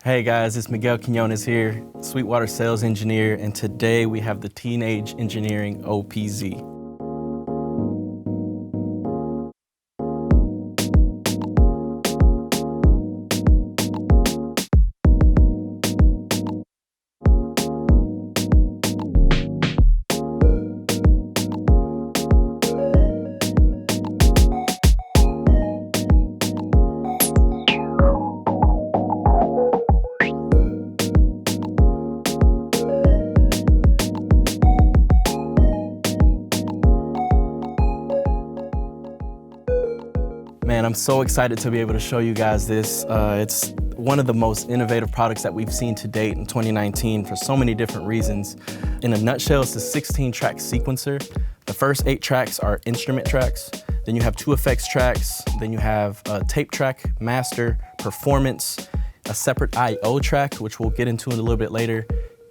Hey guys, it's Miguel Quinones here, Sweetwater sales engineer, and today we have the Teenage Engineering OPZ. Man, I'm so excited to be able to show you guys this. It's one of the most innovative products that we've seen to date in 2019 for so many different reasons. In a nutshell, it's a 16-track sequencer. The first 8 tracks are instrument tracks. Then you have 2 effects tracks. Then you have a tape track, master, performance, a separate I/O track, which we'll get into in a little bit later,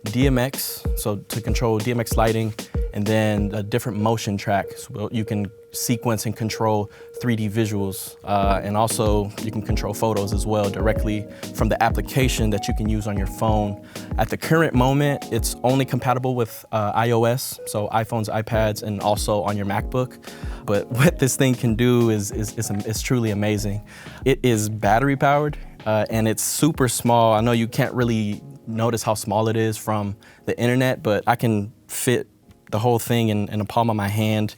Dmx, so to control Dmx Lighting, and then a different motion track, so you can sequence and control 3D visuals, and also you can control photos as well directly from the application that you can use on your phone. At the current moment, it's only compatible with iOS, so iPhones, iPads, and also on your MacBook. But what this thing can do is truly amazing. It is battery powered, and it's super small. I know you can't really notice how small it is from the internet, but I can fit the whole thing in the palm of my hand.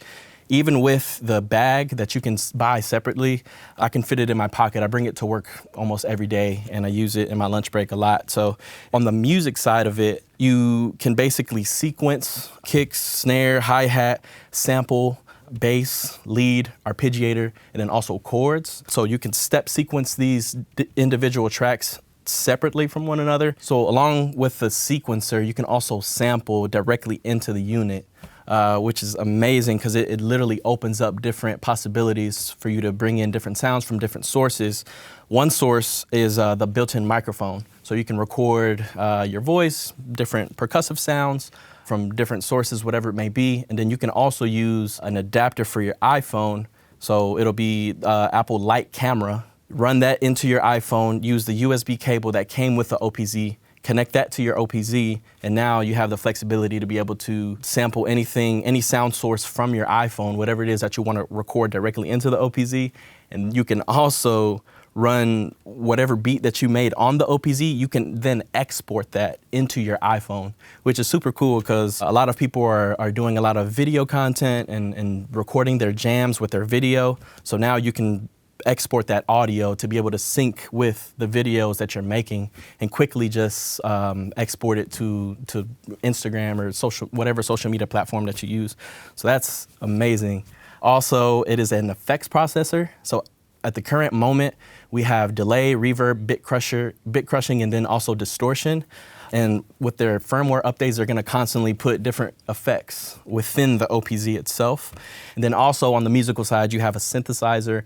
Even with the bag that you can buy separately, I can fit it in my pocket. I bring it to work almost every day, and I use it in my lunch break a lot. So on the music side of it, you can basically sequence kicks, snare, hi-hat, sample, bass, lead, arpeggiator, and then also chords. So you can step sequence these individual tracks separately from one another. So along with the sequencer, you can also sample directly into the unit, which is amazing because it literally opens up different possibilities for you to bring in different sounds from different sources. One source is the built-in microphone. So you can record your voice, different percussive sounds from different sources, whatever it may be. And then you can also use an adapter for your iPhone. So it'll be Apple Light Camera. Run that into your iPhone, use the USB cable that came with the OPZ, connect that to your OPZ, and now you have the flexibility to be able to sample anything, any sound source from your iPhone, whatever it is that you want to record directly into the OPZ. And you can also run whatever beat that you made on the OPZ, you can then export that into your iPhone, which is super cool because a lot of people are doing a lot of video content and recording their jams with their video. So now you can export that audio to be able to sync with the videos that you're making and quickly just export it to Instagram or whatever social media platform that you use. So that's amazing. Also, it is an effects processor. So at the current moment, we have delay, reverb, bit crushing, and then also distortion. And with their firmware updates, they're going to constantly put different effects within the OPZ itself. And then also on the musical side, you have a synthesizer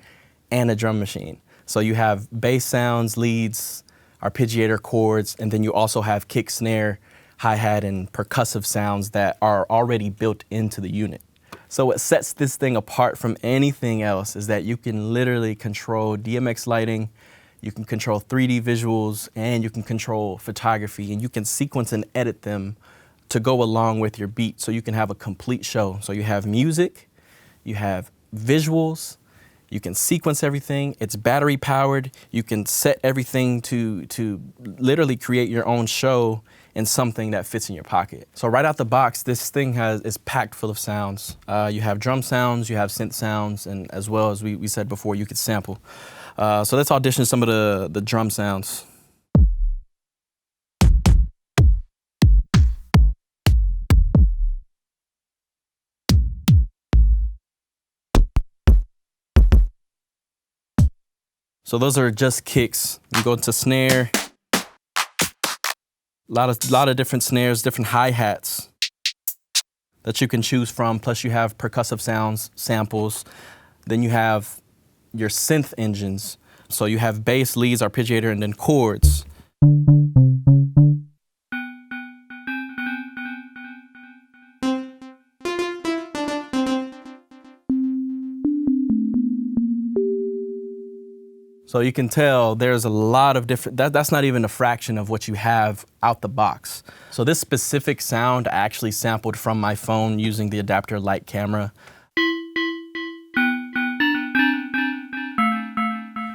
and a drum machine. So you have bass sounds, leads, arpeggiator, chords, and then you also have kick, snare, hi-hat, and percussive sounds that are already built into the unit. So what sets this thing apart from anything else is that you can literally control Dmx lighting, you can control 3D visuals, and you can control photography, and you can sequence and edit them to go along with your beat so you can have a complete show. So you have music, you have visuals, you can sequence everything, it's battery powered, you can set everything to literally create your own show in something that fits in your pocket. So right out the box, this thing is packed full of sounds. You have drum sounds, you have synth sounds, and as well as we said before, you could sample. So let's audition some of the drum sounds. So those are just kicks. You go into snare, lot of different snares, different hi-hats that you can choose from, plus you have percussive sounds, samples. Then you have your synth engines. So you have bass, leads, arpeggiator, and then chords. So you can tell there's a lot of different, that's not even a fraction of what you have out the box. So this specific sound I actually sampled from my phone using the adapter light camera.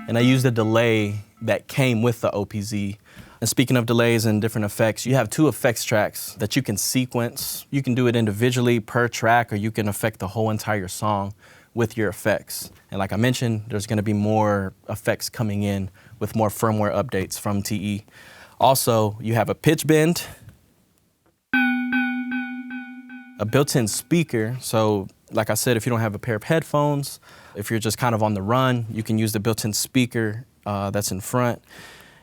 And I used a delay that came with the OPZ. And speaking of delays and different effects, you have 2 effects tracks that you can sequence. You can do it individually per track, or you can affect the whole entire song with your effects. And like I mentioned, there's gonna be more effects coming in with more firmware updates from TE. Also, you have a pitch bend, a built-in speaker. So like I said, if you don't have a pair of headphones, if you're just kind of on the run, you can use the built-in speaker that's in front.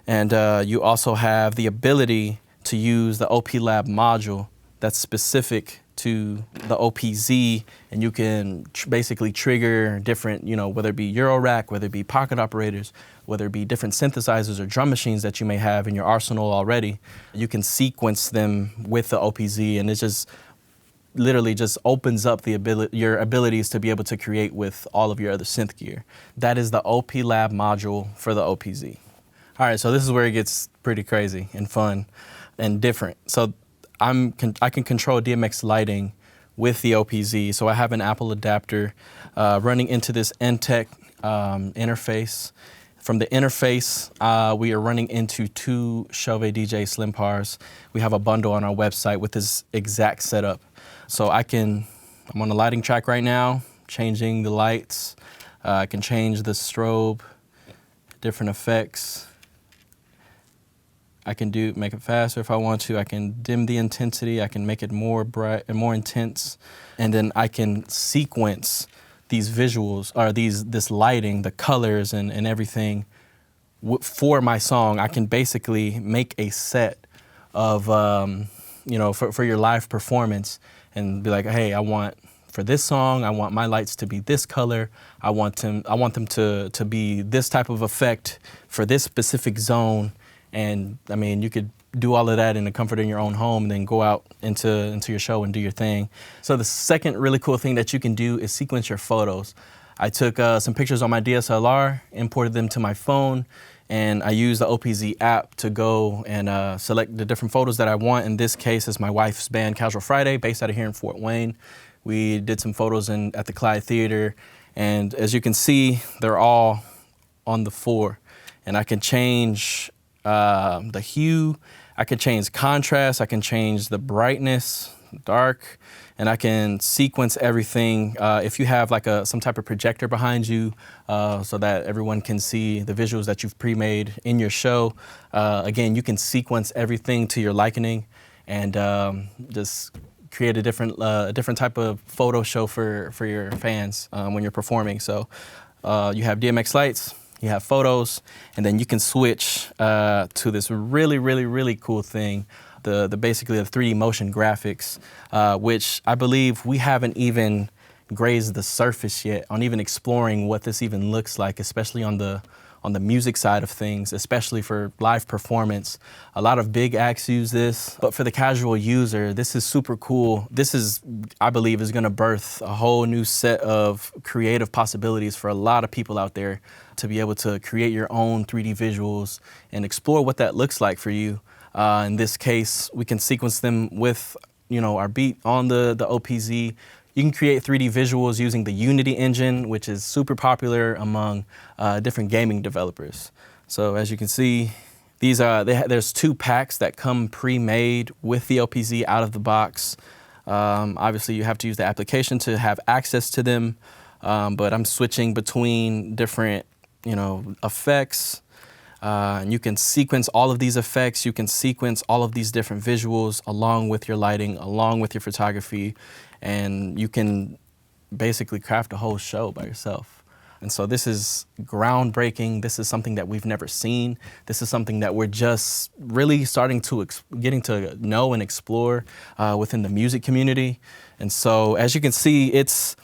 And you also have the ability to use the OP Lab module that's specific to the OPZ, and you can basically trigger different, whether it be Euro rack, whether it be pocket operators, whether it be different synthesizers or drum machines that you may have in your arsenal already. You can sequence them with the OPZ, and it just literally just opens up your abilities to be able to create with all of your other synth gear. That is the OP Lab module for the OPZ. All right, so this is where it gets pretty crazy and fun and different. So I can control Dmx Lighting with the OPZ. So I have an Apple adapter running into this NTech interface. From the interface, we are running into 2 Chauvet DJ Slim Pars. We have a bundle on our website with this exact setup. So I'm on the lighting track right now, changing the lights. I can change the strobe, different effects. I can make it faster if I want to. I can dim the intensity. I can make it more bright and more intense. And then I can sequence these visuals, or this lighting, the colors and everything for my song. I can basically make a set of, for your live performance and be like, hey, for this song, I want my lights to be this color. I want them to be this type of effect for this specific zone. And I mean, you could do all of that in the comfort of your own home and then go out into your show and do your thing. So the second really cool thing that you can do is sequence your photos. I took some pictures on my DSLR, imported them to my phone, and I used the OPZ app to go and select the different photos that I want. In this case, it's my wife's band, Casual Friday, based out of here in Fort Wayne. We did some photos at the Clyde Theater, and as you can see, they're all on the 4. And I can change the hue, I can change contrast, I can change the brightness, dark, and I can sequence everything. If you have like some type of projector behind you so that everyone can see the visuals that you've pre-made in your show, again, you can sequence everything to your likening and just create a different type of photo show for your fans when you're performing. So you have DMX lights, you have photos, and then you can switch to this really, really, really cool thing, basically the 3D motion graphics, which I believe we haven't even grazed the surface yet on even exploring what this even looks like, especially on the music side of things, especially for live performance. A lot of big acts use this, but for the casual user, this is super cool. This is, I believe, is gonna birth a whole new set of creative possibilities for a lot of people out there to be able to create your own 3D visuals and explore what that looks like for you. In this case, we can sequence them with, our beat on the OPZ. You can create 3D visuals using the Unity engine, which is super popular among different gaming developers. So as you can see, there's 2 packs that come pre-made with the OPZ out of the box. Obviously, you have to use the application to have access to them, but I'm switching between different, effects. And you can sequence all of these effects. You can sequence all of these different visuals along with your lighting, along with your photography, and you can basically craft a whole show by yourself. And so this is groundbreaking. This is something that we've never seen. This is something that we're just really getting to know and explore within the music community. And so as you can see, it's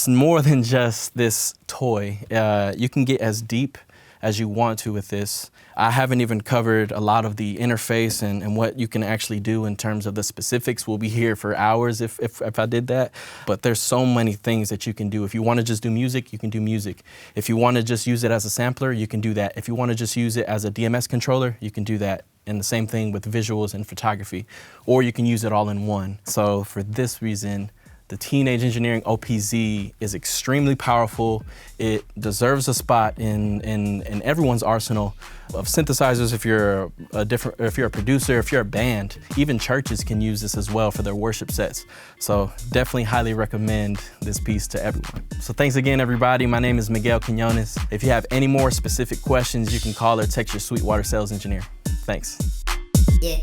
more than just this toy. You can get as deep as you want to with this. I haven't even covered a lot of the interface and what you can actually do in terms of the specifics. We'll be here for hours if I did that. But there's so many things that you can do. If you want to just do music, you can do music. If you want to just use it as a sampler, you can do that. If you want to just use it as a DMX controller, you can do that. And the same thing with visuals and photography. Or you can use it all in one. So for this reason, the Teenage Engineering OPZ is extremely powerful. It deserves a spot in everyone's arsenal of synthesizers. If you're a producer, if you're a band, even churches can use this as well for their worship sets. So definitely highly recommend this piece to everyone. So thanks again, everybody. My name is Miguel Quinones. If you have any more specific questions, you can call or text your Sweetwater sales engineer. Thanks. Yeah.